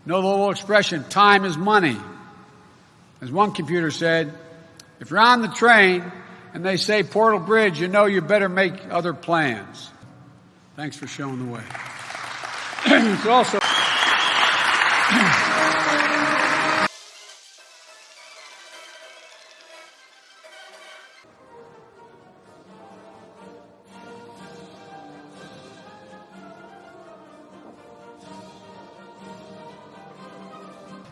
Know the little expression, time is money. As one computer said, if you're on the train and they say Portal Bridge, you know you better make other plans. Thanks for showing the way. It's also...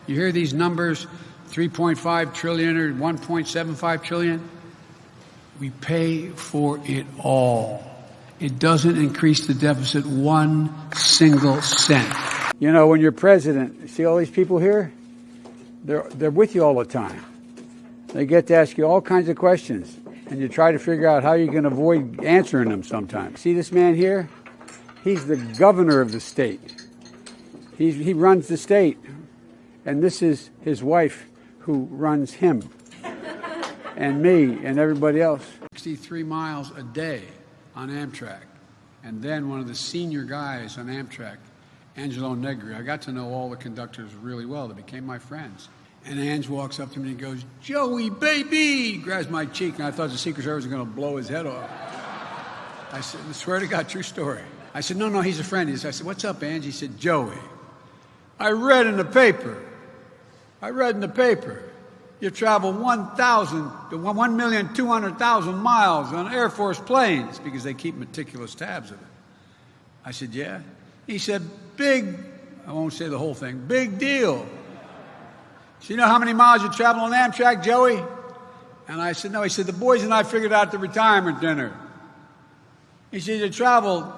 You hear these numbers, 3.5 trillion or 1.75 trillion? We pay for it all. It doesn't increase the deficit 1 single cent. You know, when you're president, you see all these people here? They're with you all the time. They get to ask you all kinds of questions, and you try to figure out how you can avoid answering them sometimes. See this man here? He's the governor of the state. He runs the state. And this is his wife who runs him and me and everybody else. 63 miles a day on Amtrak. And then one of the senior guys on Amtrak, Angelo Negri. I got to know all the conductors really well. They became my friends. And Ange walks up to me and goes, "Joey, baby!" He grabs my cheek, and I thought the Secret Service was going to blow his head off. I said, I swear to God, true story. I said, no, he's a friend. I said, "What's up, Ange?" He said, "Joey, I read in the paper you travel 1,200,000 miles on Air Force planes," because they keep meticulous tabs of it. I said, "Yeah." He said, I won't say the whole thing, "big deal. So you know how many miles you travel on Amtrak, Joey?" And I said, "No." He said, "The boys and I figured out the retirement dinner." He said, "You traveled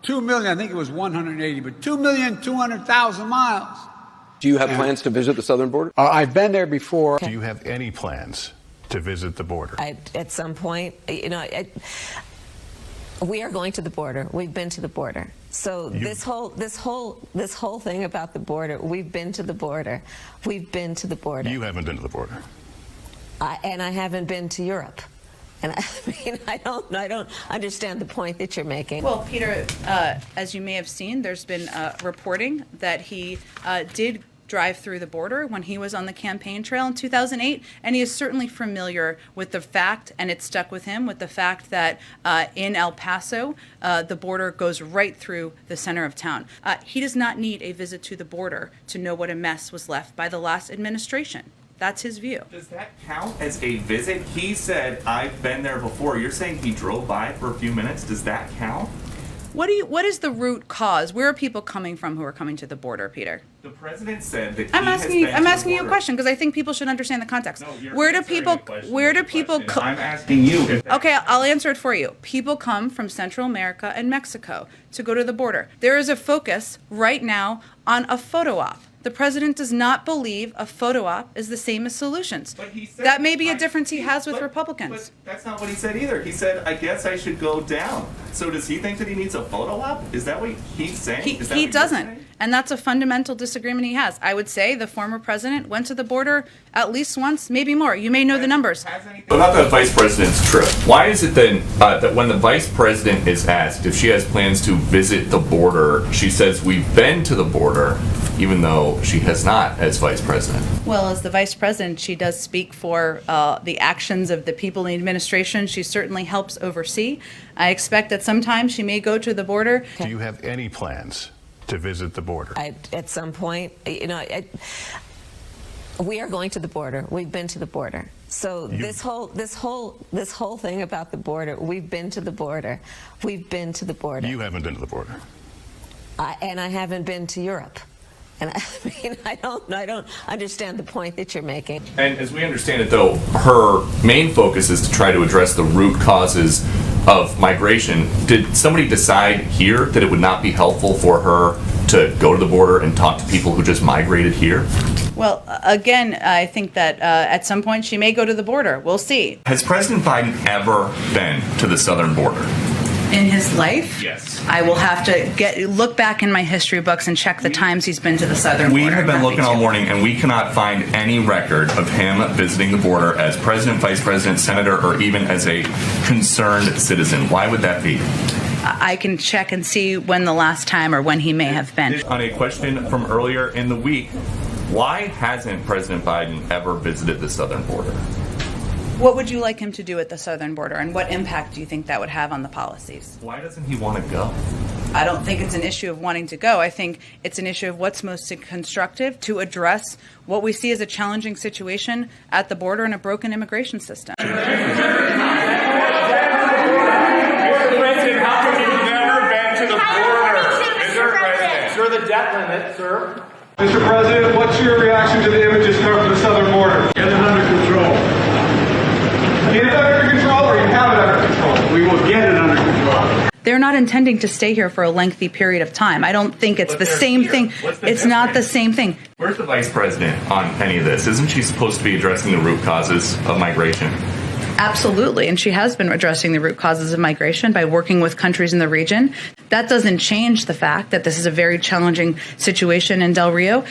2 million, I think it was 180, but 2,200,000 miles. Do you have plans to visit the southern border? I've been there before. Do you have any plans to visit the border? At some point, we are going to the border. We've been to the border. So this whole thing about the border, we've been to the border. We've been to the border. You haven't been to the border. And I haven't been to Europe. And I don't understand the point that you're making. Well, Peter, as you may have seen, there's been reporting that he did drive through the border when he was on the campaign trail in 2008, and he is certainly familiar with the fact, and it stuck with him, with the fact that in El Paso, the border goes right through the center of town. He does not need a visit to the border to know what a mess was left by the last administration. That's his view. Does that count as a visit? He said, "I've been there before." You're saying he drove by for a few minutes. Does that count? What is the root cause? Where are people coming from who are coming to the border, Peter? The president said that I'm asking you a question because I think people should understand the context. No, you're where do answering people the question where do with a people question. I'm asking you if that Okay, I'll answer it for you. People come from Central America and Mexico to go to the border. There is a focus right now on a photo op. The president does not believe a photo op is the same as solutions. But he said, that may be a difference he has with Republicans. But that's not what he said either. He said, "I guess I should go down." So does he think that he needs a photo op? Is that what he's saying? He doesn't. And that's a fundamental disagreement he has. I would say the former president went to the border at least once, maybe more. You may know the numbers. About the vice president's trip, why is it then that when the vice president is asked if she has plans to visit the border, she says, "We've been to the border," even though she has not as vice president? Well, as the vice president, she does speak for the actions of the people in the administration. She certainly helps oversee. I expect that sometime she may go to the border. Do you have any plans to visit the border? At some point, we are going to the border. We've been to the border. So this whole thing about the border, we've been to the border. We've been to the border. You haven't been to the border. And I haven't been to Europe. And I don't understand the point that you're making. And as we understand it, though, her main focus is to try to address the root causes of migration. Did somebody decide here that it would not be helpful for her to go to the border and talk to people who just migrated here? Well, again, I think that at some point she may go to the border. We'll see. Has President Biden ever been to the southern border? In his life? Yes. I will have to look back in my history books and check the times he's been to the southern border. We have been looking all morning, and we cannot find any record of him visiting the border as president, vice president, senator, or even as a concerned citizen. Why would that be? I can check and see when the last time or when he may have been. On a question from earlier in the week, why hasn't President Biden ever visited the southern border? What would you like him to do at the southern border, and what impact do you think that would have on the policies? Why doesn't he want to go? I don't think it's an issue of wanting to go. I think it's an issue of what's most constructive to address what we see as a challenging situation at the border and a broken immigration system. Mr. President, how come you've never been to the border? Mr. President. Sir, the debt limit, sir. Mr. President, what's your reaction to the images coming from the southern border? Get it under control. Get it under control, or you have it under control? We will get it under control. They're not intending to stay here for a lengthy period of time. I don't think it's the same thing. It's not the same thing. Where's the vice president on any of this? Isn't she supposed to be addressing the root causes of migration? Absolutely, and she has been addressing the root causes of migration by working with countries in the region. That doesn't change the fact that this is a very challenging situation in Del Rio.